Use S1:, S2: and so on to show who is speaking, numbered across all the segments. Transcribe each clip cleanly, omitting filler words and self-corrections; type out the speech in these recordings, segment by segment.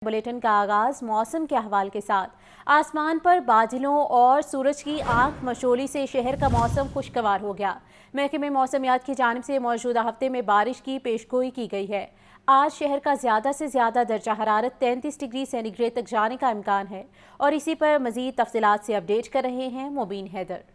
S1: Bulletin का आगाज मौसम के अहवाल के साथ। आसमान पर बादलों और सूरज की आंख मशोली से शहर का मौसम खुशगवार हो गया। महकमे मौसमियात की जानिब से मौजूदा हफ्ते में बारिश की पेशगोई की गई है। आज शहर का ज़्यादा से ज़्यादा दर्जा हरारत 33 डिग्री सेंटीग्रेड तक जाने का इम्कान है और इसी पर मज़ीद तफसीलात से अपडेट कर रहे हैं मुबीन हैदर।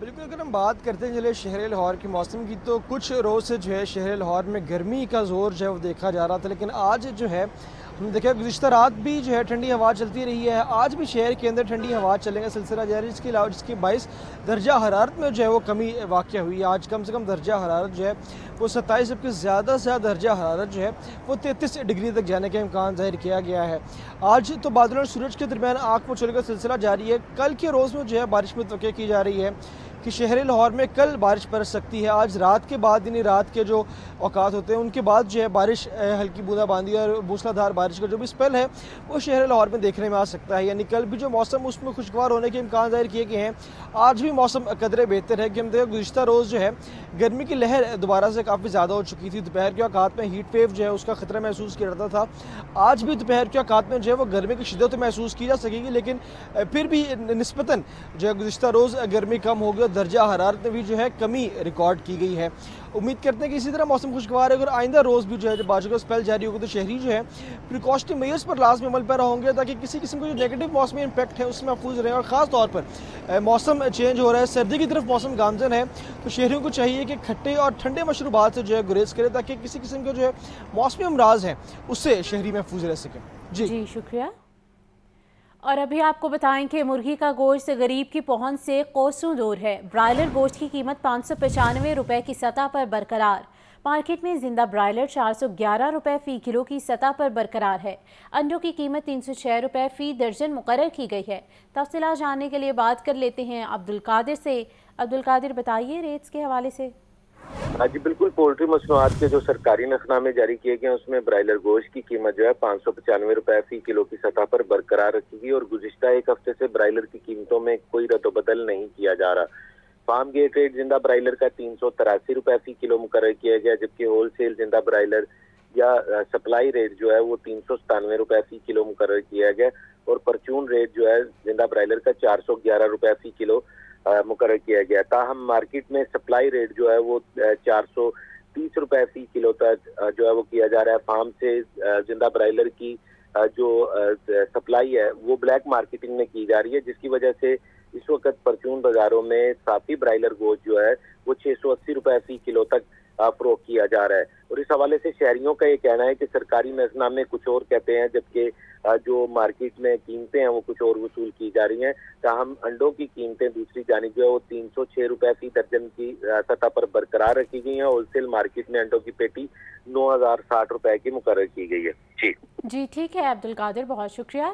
S2: बिल्कुल, अगर हम बात करते हैं चले शहर लाहौर के मौसम की, तो कुछ रोज़ से जो है शहर लाहौर में गर्मी का ज़ोर जो है वो देखा जा रहा था, लेकिन आज जो है हम देखा गुज़िश्ता रात भी जो है ठंडी हवा चलती रही है। आज भी शहर के अंदर ठंडी हवा चलने का सिलसिला जारी है, जिसकी 22 दर्जा हरारत में जो है वो कमी वाक़या हुई है। आज कम से कम दर्जा हरारत जो है वो 27, जबकि ज़्यादा से ज़्यादा दर्जा हरारत जो है वो 33 डिग्री तक जाने का इम्कान ज़ाहिर किया गया है। आज तो बादल और सूरज के दरमियान आँख मचोले का सिलसिला जारी है। कल के रोज़ में जो है बारिश में तवक्को की जा रही है कि शहर लाहौर में कल बारिश बरस सकती है। आज रात के बाद, यानी रात के जो औकात होते हैं उनके बाद जो है बारिश, हल्की बूंदाबांदी और मूसलाधार बारिश का जो भी स्पेल है वो शहर लाहौर में देखने में आ सकता है। यानी कल भी जो मौसम उसमें खुशगवार होने के इम्कान ज़ाहिर किए गए हैं। आज भी मौसम कदरे बेहतर है कि हम देखें गुज़िश्ता रोज़ जो है गर्मी की लहर दोबारा से काफ़ी ज़्यादा हो चुकी थी। दोपहर के औकात में हीट वेव जो है उसका ख़तरा महसूस किया जाता था। आज भी दोपहर के औकात में जो है वो गर्मी की शिद्दत महसूस की जा सकेगी, लेकिन फिर भी निस्बतन जो है गुज़िश्ता रोज़ गर्मी कम होगी और दर्जा हरारत में भी जो है कमी रिकॉर्ड की गई है। उम्मीद करते हैं कि इसी तरह मौसम खुशगवार है। अगर आइंदा रोज़ भी जो है जब बारिश का स्पेल जारी होगा तो शहरी जो है प्रिकॉशनरी मेजर्स पर लाजमी अमल पर होंगे, ताकि किसी किस्म का जो नेगेटिव मौसमी इंपैक्ट है उससे महफूज रहें। और ख़ास तौर पर मौसम चेंज हो रहा है, सर्दी की तरफ मौसम गामजन है, तो शहरियों को चाहिए कि खट्टे और ठंडे मशरूबात से जो है गुरेज करें, ताकि किसी किस्म के जो है मौसमी अमराज हैं उससे शहरी महफूज रह सकें। जी
S1: शुक्रिया। और अभी आपको बताएं कि मुर्गी का गोश्त गरीब की पहुंच से कोसों दूर है। ब्रायलर गोश्त की कीमत 595 रुपए की सतह पर बरकरार। मार्केट में जिंदा ब्रायलर 411 रुपए फ़ी किलो की सतह पर बरकरार है। अंडों की कीमत 306 रुपए फ़ी दर्जन मुकर्रर की गई है। तफसीलात जानने के लिए बात कर लेते हैं अब्दुल कादिर से। अब्दुल कादिर, बताइए रेट्स के हवाले से।
S3: हाँ जी बिल्कुल, पोल्ट्री मसनूआत के जो सरकारी नखनामे जारी किए गए हैं उसमें ब्रायलर गोश्त की कीमत जो है 595 रुपए फ़ी किलो की सतह पर बरकरार रखी गई और गुज़िश्ता एक हफ्ते से ब्रायलर की कीमतों में कोई रद्द-ओ-बदल नहीं किया जा रहा। फार्म गेट रेट जिंदा ब्रायलर का 383 रुपए फ़ी किलो मुकर्रर किया गया, जबकि होल सेल जिंदा ब्रायलर या सप्लाई रेट जो है वो 397 रुपए फ़ी किलो मुकर्रर किया गया और परचून रेट जो है जिंदा ब्रायलर का 411 रुपए फ़ी किलो मुकर्रर किया गया। ताहम मार्केट में सप्लाई रेट जो है वो 430 रुपए फ़ी किलो तक जो है वो किया जा रहा है। फार्म से जिंदा ब्रायलर की जो सप्लाई है वो ब्लैक मार्केटिंग में की जा रही है, जिसकी वजह से इस वक्त परचून बाजारों में साफी ब्रायलर गोश्त जो है वो 680 रुपए फ़ी किलो तक फरोख्त किया जा रहा है। और इस हवाले से शहरियों का ये कहना है कि सरकारी नजरनामे कुछ और कहते हैं, जबकि जो मार्केट में कीमतें हैं वो कुछ और वसूल की जा रही हैं। ताहम अंडों की कीमतें दूसरी जानिब जो है वो 306 रुपए फ़ी दर्जन की सतह पर बरकरार रखी गई हैं। होलसेल मार्केट में अंडों की पेटी 9060 रुपए की मुकर्रर की गई है।
S1: जी ठीक है अब्दुल कादिर, बहुत शुक्रिया।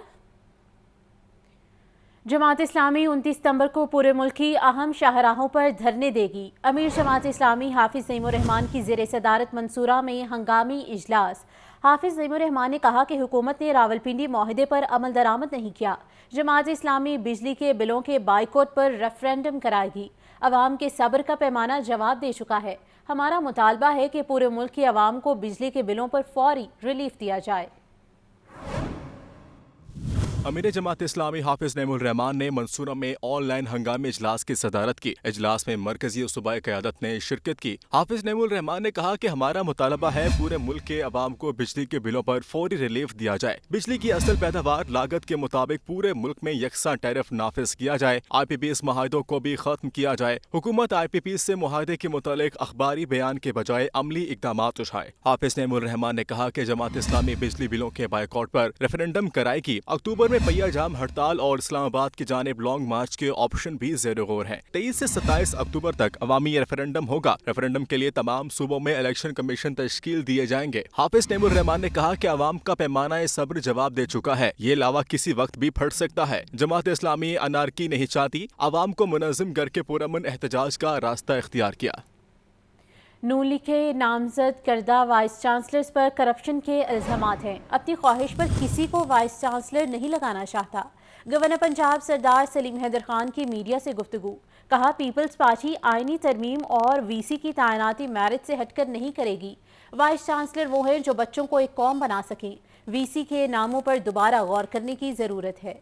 S1: जमात इस्लामी 29 सितंबर को पूरे मुल्क की अहम शाहराहों पर धरने देगी। अमीर जमात इस्लामी हाफिज नईमुर रहमान की ज़ेर सदारत मंसूरा में हंगामी इजलास। हाफिज नईमुर रहमान ने कहा कि हुकूमत ने रावलपिंडी माहिदे पर अमल दरामद नहीं किया। जमात इस्लामी बिजली के बिलों के बाइकॉट पर रेफरेंडम कराएगी। अवाम के सब्र का पैमाना जवाब दे चुका है। हमारा मुतालबा है कि पूरे मुल्क की अवाम को बिजली के बिलों पर फौरी रिलीफ दिया जाए।
S4: अमीर जमात इस्लामी हाफिज नईमुर रहमान ने मंसूरा में ऑनलाइन हंगामी इजलास की सदारत की। इजलास में मरकजी और सूबाई क़यादत ने शिरकत की। हाफिज नईमुर रहमान ने कहा कि हमारा मुतालबा है पूरे मुल्क के अवाम को बिजली के बिलों पर फौरी रिलीफ दिया जाए। बिजली की असल पैदावार लागत के मुताबिक पूरे मुल्क में यकसा टैरिफ नाफिज किया जाए। IPPs मुआहदों को भी खत्म किया जाए। हुकूमत IPPs से मुआहदे के मुतालिक अखबारी बयान के बजाय अमली इकदाम उठाए। हाफिज नईमुर रहमान ने कहा कि जमात इस्लामी बिजली बिलों के बाइकॉट पर रेफरेंडम कराएगी। अक्टूबर में पहिया जाम हड़ताल और इस्लामाबाद की जानिब लॉन्ग मार्च के ऑप्शन भी ज़ेर गौर हैं। 23 से 27 अक्टूबर तक अवामी रेफरेंडम होगा। रेफरेंडम के लिए तमाम सूबों में इलेक्शन कमीशन तश्कील दिए जाएंगे। हाफिज नईमुर रहमान ने कहा कि अवाम का पैमाना सब्र जवाब दे चुका है। ये लावा किसी वक्त भी फट सकता है। जमात इस्लामी अनारकी नहीं चाहती। अवाम को मुनज़्ज़म करके पुरअमन एहतजाज का रास्ता इख्तियार किया।
S1: नून लीग के नामजद करदा वाइस चांसलर्स पर करप्शन के इल्ज़ामात हैं। अपनी ख्वाहिश पर किसी को वाइस चांसलर नहीं लगाना चाहता। गवर्नर पंजाब सरदार सलीम हैदर खान की मीडिया से गुफ्तगू। کہا پیپلز پارٹی آئینی ترمیم اور وی سی کی تعیناتی میرٹ سے ہٹ کر نہیں کرے گی. وائس چانسلر وہ ہیں جو بچوں کو ایک قوم بنا سکیں. وی سی کے ناموں پر دوبارہ غور کرنے کی ضرورت ہے.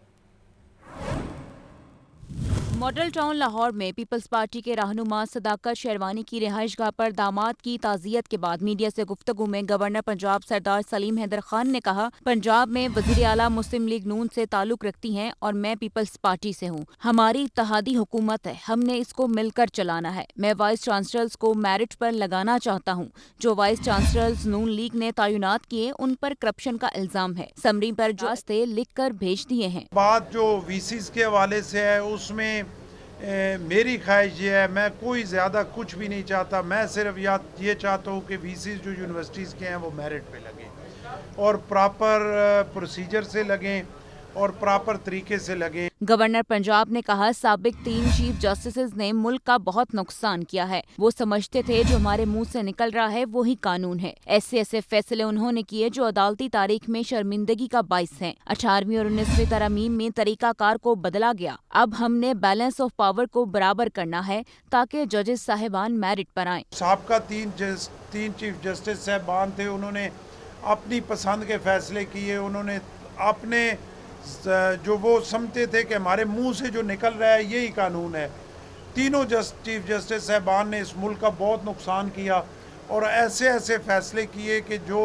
S5: ماڈل ٹاؤن لاہور میں پیپلز پارٹی کے رہنما صداقت شیروانی کی رہائش گاہ پر داماد کی تعزیت کے بعد میڈیا سے گفتگو میں گورنر پنجاب سردار سلیم حیدر خان نے کہا، پنجاب میں وزیر اعلیٰ مسلم لیگ نون سے تعلق رکھتی ہیں اور میں پیپلز پارٹی سے ہوں. ہماری اتحادی حکومت ہے، ہم نے اس کو مل کر چلانا ہے. میں وائس چانسلرز کو میرٹ پر لگانا چاہتا ہوں. جو وائس چانسلرز نون لیگ نے تعینات کیے ان پر کرپشن کا الزام ہے. سمری پر جو راستے لکھ کر بھیج دیے ہیں.
S6: بات جو وی سیز کے حوالے سے ہے اس میں میری خواہش یہ ہے، میں کوئی زیادہ کچھ بھی نہیں چاہتا. میں صرف یہ چاہتا ہوں کہ وی سیز جو یونیورسٹیز کے ہیں وہ میرٹ پہ لگیں اور پراپر پروسیجر سے لگیں اور پراپر طریقے سے لگیں.
S5: گورنر پنجاب نے کہا، سابق 3 چیف جسٹسز نے ملک کا بہت نقصان کیا ہے. وہ سمجھتے تھے جو ہمارے منہ سے نکل رہا ہے وہی قانون ہے. ایسے فیصلے انہوں نے کیے جو عدالتی تاریخ میں شرمندگی کا باعث ہیں. 18ویں اور 19ویں ترامیم میں طریقہ کار کو بدلا گیا. اب ہم نے بیلنس آف پاور کو برابر کرنا ہے تاکہ ججز صاحبان میرٹ پر آئیں.
S6: سابقہ 3 چیف جسٹس صاحبان تھے، انہوں نے اپنی پسند کے فیصلے کیے. انہوں نے اپنے جو وہ سمجھتے تھے کہ ہمارے منہ سے جو نکل رہا ہے یہی قانون ہے. تینوں چیف جسٹس صاحبان نے اس ملک کا بہت نقصان کیا اور ایسے فیصلے کیے کہ جو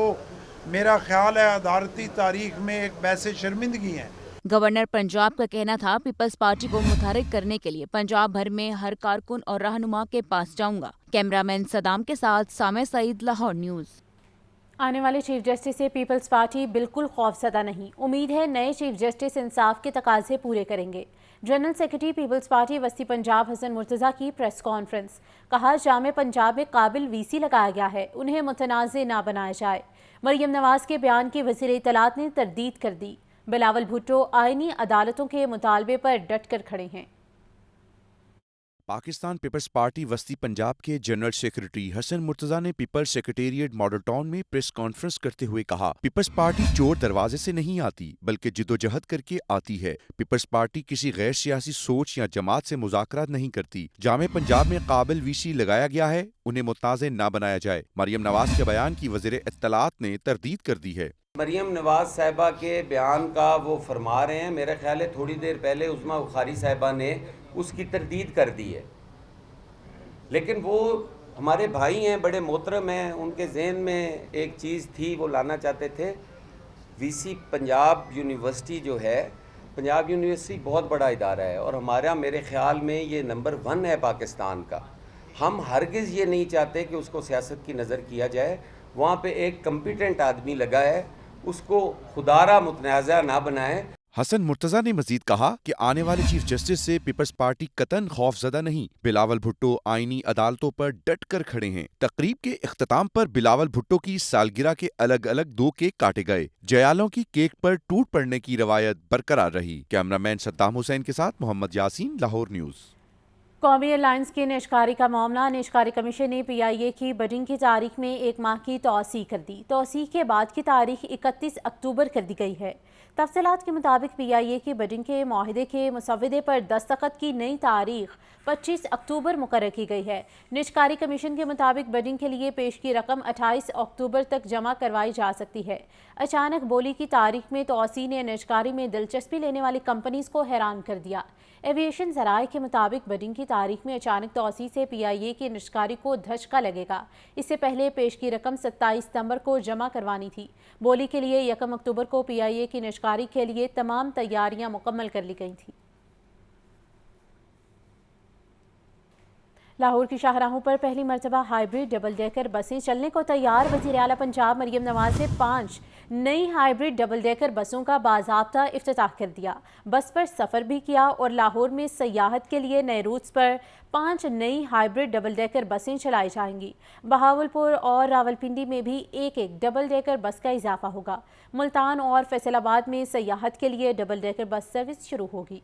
S6: میرا خیال ہے عدالتی تاریخ میں ایک باعث شرمندگی ہیں.
S5: گورنر پنجاب کا کہنا تھا، پیپلز پارٹی کو متحرک کرنے کے لیے پنجاب بھر میں ہر کارکن اور رہنما کے پاس جاؤں گا. کیمرامین صدام کے ساتھ سامع سعید، لاہور نیوز.
S1: آنے والے چیف جسٹس سے پیپلز پارٹی بالکل خوفزدہ نہیں. امید ہے نئے چیف جسٹس انصاف کے تقاضے پورے کریں گے. جنرل سیکرٹری پیپلز پارٹی وسطی پنجاب حسن مرتضیٰ کی پریس کانفرنس. کہا، جامع پنجاب میں قابل وی سی لگایا گیا ہے، انہیں متنازع نہ بنایا جائے. مریم نواز کے بیان کی وزیر اطلاعات نے تردید کر دی. بلاول بھٹو آئینی عدالتوں کے مطالبے پر ڈٹ کر کھڑے ہیں.
S7: پاکستان پیپلز پارٹی وسطی پنجاب کے جنرل سیکرٹری حسن مرتضیٰ نے پیپلز سیکریٹریٹ ماڈل ٹاؤن میں پریس کانفرنس کرتے ہوئے کہا، پیپلز پارٹی چور دروازے سے نہیں آتی بلکہ جدوجہد کر کے آتی ہے. پیپلز پارٹی کسی غیر سیاسی سوچ یا جماعت سے مذاکرات نہیں کرتی. جامع پنجاب میں قابل وی سی لگایا گیا ہے، انہیں متنازع نہ بنایا جائے. مریم نواز کے بیان کی وزیر اطلاعات نے تردید کر دی ہے.
S8: مریم نواز صاحبہ کے بیان کا وہ فرما رہے ہیں، میرا خیال ہے تھوڑی دیر پہلے عظمیٰ بخاری صاحبہ نے اس کی تردید کر دی ہے. لیکن وہ ہمارے بھائی ہیں، بڑے محترم ہیں، ان کے ذہن میں ایک چیز تھی، وہ لانا چاہتے تھے. وی سی پنجاب یونیورسٹی جو ہے، پنجاب یونیورسٹی بہت بڑا ادارہ ہے اور ہمارا میرے خیال میں یہ نمبر 1 ہے پاکستان کا. ہم ہرگز یہ نہیں چاہتے کہ اس کو سیاست کی نظر کیا جائے. وہاں پہ ایک کمپیٹنٹ آدمی لگا ہے، اس کو خدارہ متنازع نہ بنائیں.
S7: حسن مرتضیٰ نے مزید کہا کہ آنے والے چیف جسٹس سے پیپلز پارٹی قطعاً خوف زدہ نہیں. بلاول بھٹو آئینی عدالتوں پر ڈٹ کر کھڑے ہیں. تقریب کے اختتام پر بلاول بھٹو کی سالگرہ کے الگ الگ 2 کیک کاٹے گئے. جیالوں کی کیک پر ٹوٹ پڑنے کی روایت برقرار رہی. کیمرامین صدام حسین کے ساتھ محمد یاسین، لاہور نیوز.
S1: قومی الائنس کی نشکاری کا معاملہ. نشکاری کمیشن نے پی آئی اے کی بڈنگ کی تاریخ میں 1 ماہ کی توسیع کر دی. توسیع کے بعد کی تاریخ 31 اکتوبر کر دی گئی ہے. تفصیلات کے مطابق پی آئی اے کی بڈنگ کے معاہدے کے مسودے پر دستخط کی نئی تاریخ 25 اکتوبر مقرر کی گئی ہے. نشکاری کمیشن کے مطابق بڈنگ کے لیے پیش کی رقم 28 اکتوبر تک جمع کروائی جا سکتی ہے. اچانک بولی کی تاریخ میں توسیع نے نشکاری میں دلچسپی لینے والی کمپنیز کو حیران کر دیا. ایویشن ذرائع کے مطابق بڈنگ کی تاریخ میں اچانک توسیع سے پی آئی اے کی نشکاری کو دھچکا لگے گا. اس سے پہلے پیش کی رقم 27 ستمبر کو جمع کروانی تھی. بولی کے لیے 1 اکتوبر کو پی آئی اے کی نشکاری کے لیے تمام تیاریاں مکمل کر لی گئی تھیں. لاہور کی شاہراہوں پر پہلی مرتبہ ہائیبریڈ ڈبل ڈیکر بسیں چلنے کو تیار. وزیر اعلیٰ پنجاب مریم نواز نے 5 نئی ہائیبریڈ ڈبل ڈیکر بسوں کا باضابطہ افتتاح کر دیا. بس پر سفر بھی کیا اور لاہور میں سیاحت کے لیے نئے روٹس پر 5 نئی ہائیبریڈ ڈبل ڈیکر بسیں چلائی جائیں گی. بہاولپور اور راولپنڈی میں بھی ایک ڈبل ڈیکر بس کا اضافہ ہوگا. ملتان اور فیصل آباد میں سیاحت کے لیے ڈبل ڈیکر بس سروس شروع ہوگی.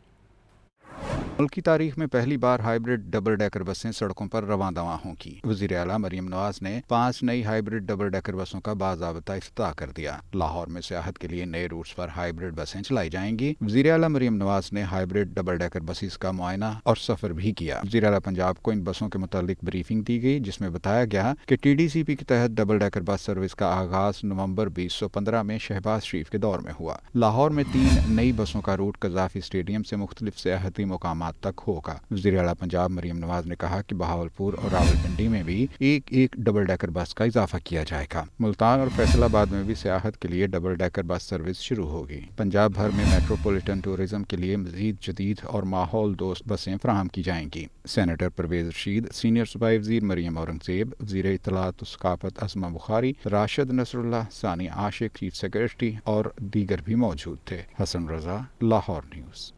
S9: मुल्क की तारीख में पहली बार हाइब्रिड डबल डेकर बसें सड़कों पर रवां दवा होंगी। वज़ीर आला मरियम नवाज ने 5 नई हाइब्रिड डबल डेकर बसों का बाज़ाबता इफ्तिताह कर दिया। लाहौर में सियाहत के लिए नए रूट्स पर हाइब्रिड बसें चलाई जाएंगी। वज़ीर आला मरियम नवाज ने हाइब्रिड डबल डेकर बसेस का मुआयना और सफर भी किया। वज़ीर आला पंजाब को इन बसों के मुतालिक ब्रीफिंग दी गई, जिसमें बताया गया कि TDCP के तहत डबल डेकर बस सर्विस का आगाज नवंबर 2015 में शहबाज शरीफ के दौर में हुआ। लाहौर में 3 नई बसों का रूट कज़ाफी स्टेडियम से मुख्तलिफ सियाहती मुकामात तक होगा। वज़ीर आला पंजाब मरियम नवाज ने कहा कि बहावलपुर और रावलपिंडी में भी एक डबल डेकर बस का इजाफा किया जाएगा। मुल्तान और फैसलाबाद में भी सियाहत के लिए डबल डेकर बस सर्विस शुरू होगी। पंजाब भर में मेट्रोपॉलिटन टूरिज्म के लिए मजीद जदीद और माहौल दोस्त बसें फराहम की जाएंगी। सेनेटर परवेज रशीद, सीनियर सूबाई वज़ीर मरियम औरंगजेब, वज़ीर इत्तलात और सकाफत असमा बुखारी, राशिद नसरुल्लाह, सानी आशिक, चीफ सेक्रेटरी और दीगर भी मौजूद थे। हसन रजा, लाहौर न्यूज़।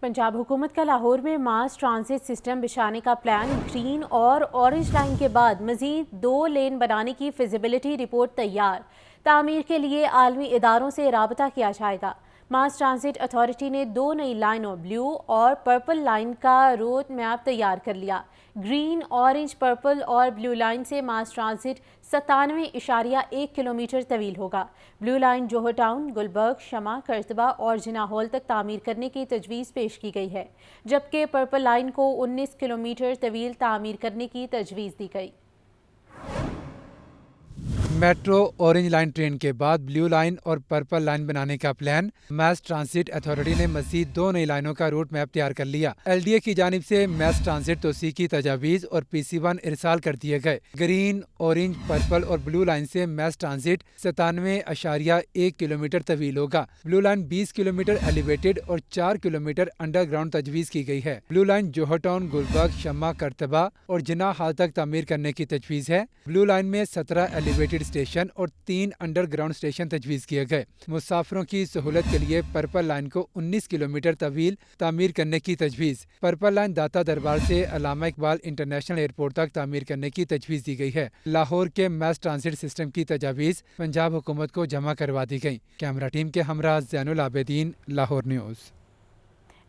S1: पंजाब हुकूमत का लाहौर में मास ट्रांसिट सिस्टम बिछाने का प्लान, ग्रीन और ऑरेंज लाइन के बाद मजीद 2 लेन बनाने की फिजिबिलिटी रिपोर्ट तैयार। तामीर के लिए आलमी इदारों से राबता किया जाएगा। मास ट्रांसिट अथॉरिटी ने 2 नई लाइनों ब्लू और पर्पल लाइन का रोड मैप तैयार कर लिया। ग्रीन, ऑरेंज, पर्पल और ब्लू लाइन से मास ट्रांसिट 97.1 किलोमीटर तवील होगा। ब्लू लाइन जोहर टाउन, गुलबर्ग, शमा, करतबा और जिना हॉल तक तामीर करने की तजवीज़ पेश की गई है, जबकि पर्पल लाइन को 19 किलोमीटर तवील तामीर करने की तजवीज़ दी गई।
S10: मेट्रो ऑरेंज लाइन ट्रेन के बाद ब्लू लाइन और पर्पल लाइन बनाने का प्लान। मैस ट्रांसिट अथॉरिटी ने मजीद 2 नई लाइनों का रूट मैप तैयार कर लिया। LDA की जानिब से मैस ट्रांसिट तोसी की तजावीज़ और PC1 इरसाल कर दिए गए। ग्रीन, ऑरेंज, पर्पल और ब्लू लाइन से मैस ट्रांसिट 97.1 किलोमीटर तवील होगा। ब्लू लाइन 20 किलोमीटर एलिवेटेड और 4 किलोमीटर अंडरग्राउंड तजवीज़ की गई है। ब्लू लाइन जोहर टाउन, गुलबर्ग, शम्मा, करतबा और जिना हाल तक तामीर करने की तजवीज़ है। ब्लू लाइन में 17 एलिवेटेड स्टेशन और 3 अंडरग्राउंड स्टेशन तजवीज़ किए गए। मुसाफिरों की सहूलत के लिए पर्पल लाइन को 19 किलोमीटर तवील तामीर करने की तजवीज़। पर्पल लाइन दाता दरबार से अल्लामा इकबाल इंटरनेशनल एयरपोर्ट तक तामीर करने की तजवीज़ दी गई है। लाहौर के मैस ट्रांसिट सिस्टम की तजावीज़ पंजाब हुकूमत को जमा करवा दी गई। कैमरा टीम के हमरा ज़ैनुल आबिदीन, लाहौर न्यूज़।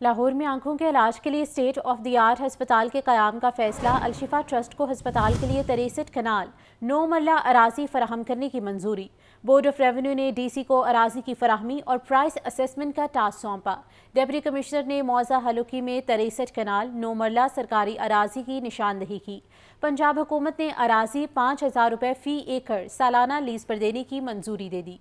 S1: लाहौर में आंखों के इलाज के लिए स्टेट ऑफ द आर्ट हस्पताल के क़याम का फैसला। अलशिफा ट्रस्ट को हस्पताल के लिए 63 कनाल 9 मरला अराजी फराहम करने की मंजूरी। बोर्ड ऑफ रेवेन्यू ने DC को अराजी की फराहमी और प्राइस असेसमेंट का टास्क सौंपा। डिप्टी कमिश्नर ने मौजा हलुकी में 63 कनाल 9 मरला सरकारी अराजी की निशानदही की। पंजाब हुकूमत ने अराजी 5,000 रुपये फ़ी एकड़ सालाना लीज पर देने की मंजूरी दे दी।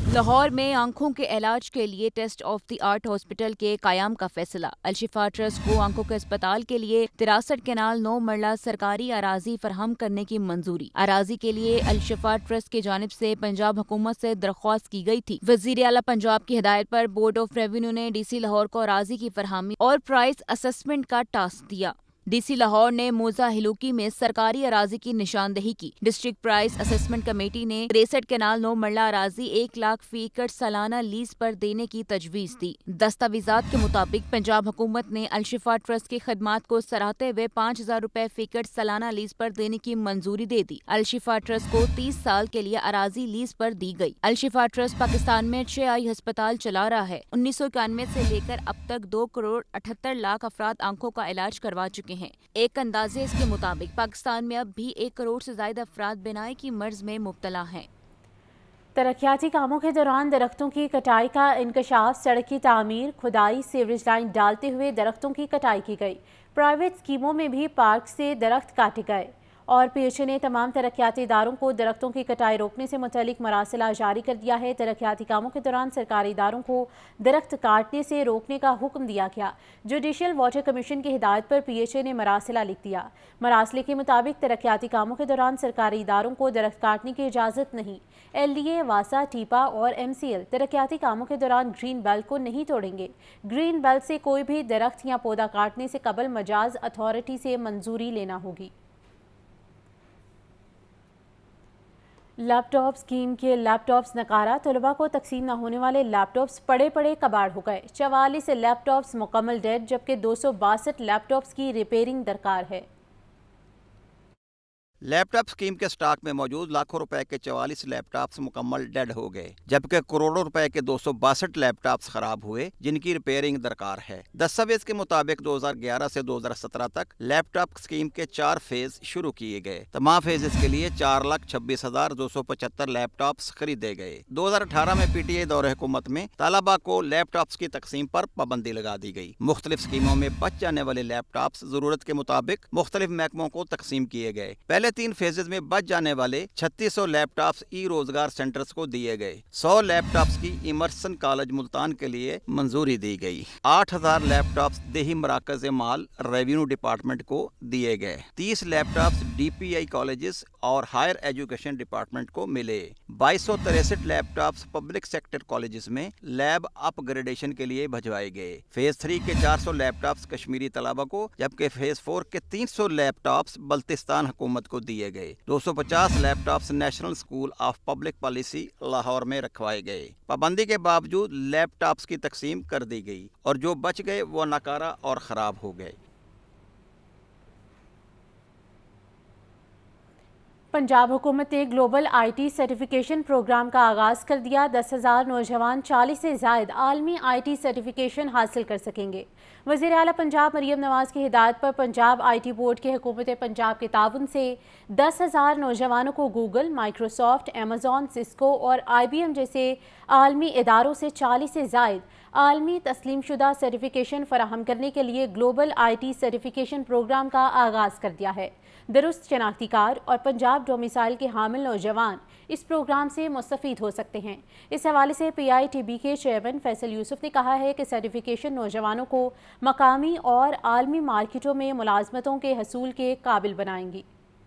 S5: लाहौर में आंखों के इलाज के लिए test of the art hospital के कायम का फैसला। अलशिफा ट्रस्ट को आंखों के अस्पताल के लिए 63 कनाल 9 मरला सरकारी अराजी फराहम करने की मंजूरी। अराजी के लिए अलशिफा ट्रस्ट की जानिब से पंजाब हुकूमत से दरख्वास्त की गई थी। वजीर आला पंजाब की हिदायत पर बोर्ड ऑफ रेवेन्यू ने DC लाहौर को अराजी की फराहमी और प्राइस असेसमेंट का टास्क दिया। DC लाहौर ने मौजा हिलूकी में सरकारी अराजी की निशानदही की। डिस्ट्रिक्ट प्राइस असेसमेंट कमेटी ने 63 कनाल 9 मरला अराजी 1 लाख फी एकड़ सालाना लीज पर देने की तजवीज़ दी। दस्तावेजात के मुताबिक पंजाब हुकूमत ने अलशिफा ट्रस्ट की खदमात को सराहते हुए 5,000 रुपये फी एकड़ सालाना लीज पर देने की मंजूरी दे दी। अलशिफा ट्रस्ट को 30 साल के लिए अराजी लीज पर दी गई। अलशिफा ट्रस्ट पाकिस्तान में 6 आई अस्पताल चला रहा है। 1991 से लेकर अब तक 2 करोड़ 78 लाख अफराद आंखों का इलाज करवा चुके हैं। एक अंदाजे इसके मुताबिक पाकिस्तान में अब भी 1 करोड़ से ज्यादा अफराद बीनाई की मर्ज में मुब्तला हैं।
S1: तरक्याती कामों के दौरान दरख्तों की कटाई का इंकशाफ, सड़क की तामीर, खुदाई, सीवरेज लाइन डालते हुए दरख्तों की कटाई की गई। प्राइवेट स्कीमों में भी पार्क से दरख्त काटे गए और PHA ने तमाम तरक्याती इदारों को दरख्तों की कटाई रोकने से मुतल्लिक मरासिला जारी कर दिया है। तरक्याती कामों के दौरान सरकारी इदारों को दरख्त काटने से रोकने का हुक्म दिया गया। जुडिशल वाटर कमीशन की हिदायत पर PHA ने मरासिला लिख दिया। मरासले के मुताबिक तरक्याती कामों के दौरान सरकारी इदारों को दरख्त काटने की इजाज़त नहीं। LDA, वासा, टीपा और MCL तरक्याती कामों के दौरान ग्रीन बेल्ट को नहीं तोड़ेंगे। ग्रीन बेल्ट से कोई भी दरख्त या पौधा काटने से कबल मजाज अथॉरिटी से मंजूरी लेना होगी। लैपटॉप स्कीम के लैपटॉप्स नकारा, तलबा को तकसीम न होने वाले लैपटॉप्स पड़े पड़े कबाड़ हो गए। 44 लैपटॉप्स मुकम्मल डेड, जबकि 262 लैपटॉप्स की रिपेयरिंग दरकार है।
S11: لیپ ٹاپ اسکیم کے سٹاک میں موجود لاکھوں روپے کے 44 لیپ ٹاپس مکمل ڈیڈ ہو گئے، جبکہ کروڑوں روپے کے 262 لیپ ٹاپس خراب ہوئے جن کی ریپیئرنگ درکار ہے۔ دستاویز کے مطابق 2011 سے 2017 تک لیپ ٹاپ اسکیم کے 4 فیز شروع کیے گئے۔ تمام فیزز کے لیے 4,26,275 لیپ ٹاپس خریدے گئے۔ 2018 میں پی ٹی آئی دور حکومت میں طلباء کو لیپ ٹاپس کی تقسیم پر پابندی لگا دی گئی۔ مختلف اسکیموں میں بچ جانے والے لیپ ٹاپس ضرورت کے مطابق مختلف محکموں کو تقسیم کیے گئے۔ پہلے 3 فیزز میں بچ جانے والے 3600 لیپ ٹاپس ای روزگار سینٹرز کو دیے گئے۔ 100 لیپ ٹاپس کی ایمرسن کالج ملتان کے لیے منظوری دی گئی۔ 8000 لیپ ٹاپس دیہی مراکز مال ریونیو ڈپارٹمنٹ کو دیے گئے۔ 30 لیپ ٹاپس ڈی پی آئی کالجز اور ہائر ایجوکیشن ڈپارٹمنٹ کو ملے۔ 2263 لیپ ٹاپس پبلک سیکٹر کالجز میں لیب اپ گریڈیشن کے لیے بھجوائے گئے۔ فیز 3 کے 400 لیپ ٹاپس کشمیری طلباء کو، جبکہ فیز 4 کے 300 لیپ ٹاپس بلتستان حکومت کو دیے گئے۔ 250 laptops national school of public policy Lahore میں رکھوائے گئے۔ پابندی کے باوجود لیپ ٹاپس کی تقسیم کر دی گئی اور جو بچ گئے وہ ناکارہ اور خراب ہو گئے۔
S1: پنجاب حکومت نے global I T certification programme کا آغاز کر دیا۔ 10,000 نوجوان 40 سے زائد عالمی آئی ٹی سرٹیفکیشن حاصل کر سکیں گے۔ وزیر اعلیٰ پنجاب مریم نواز کی ہدایت پر پنجاب آئی ٹی بورڈ کے حکومت پنجاب کے تعاون سے 10,000 نوجوانوں کو گوگل، مائکروسافٹ، ایمیزون، سسکو اور آئی بی ایم جیسے عالمی اداروں سے 40 سے زائد عالمی تسلیم شدہ سرٹیفکیشن فراہم کرنے کے لیے global I T certification programme کا آغاز کر دیا ہے۔ درست شناختی کار اور پنجاب ڈومیسائل کے حامل نوجوان اس پروگرام سے مستفید ہو سکتے ہیں۔ اس حوالے سے پی آئی ٹی بی کے چیئرمین فیصل یوسف نے کہا ہے کہ سرٹیفکیشن نوجوانوں کو مقامی اور عالمی مارکیٹوں میں ملازمتوں کے حصول کے قابل بنائیں گی۔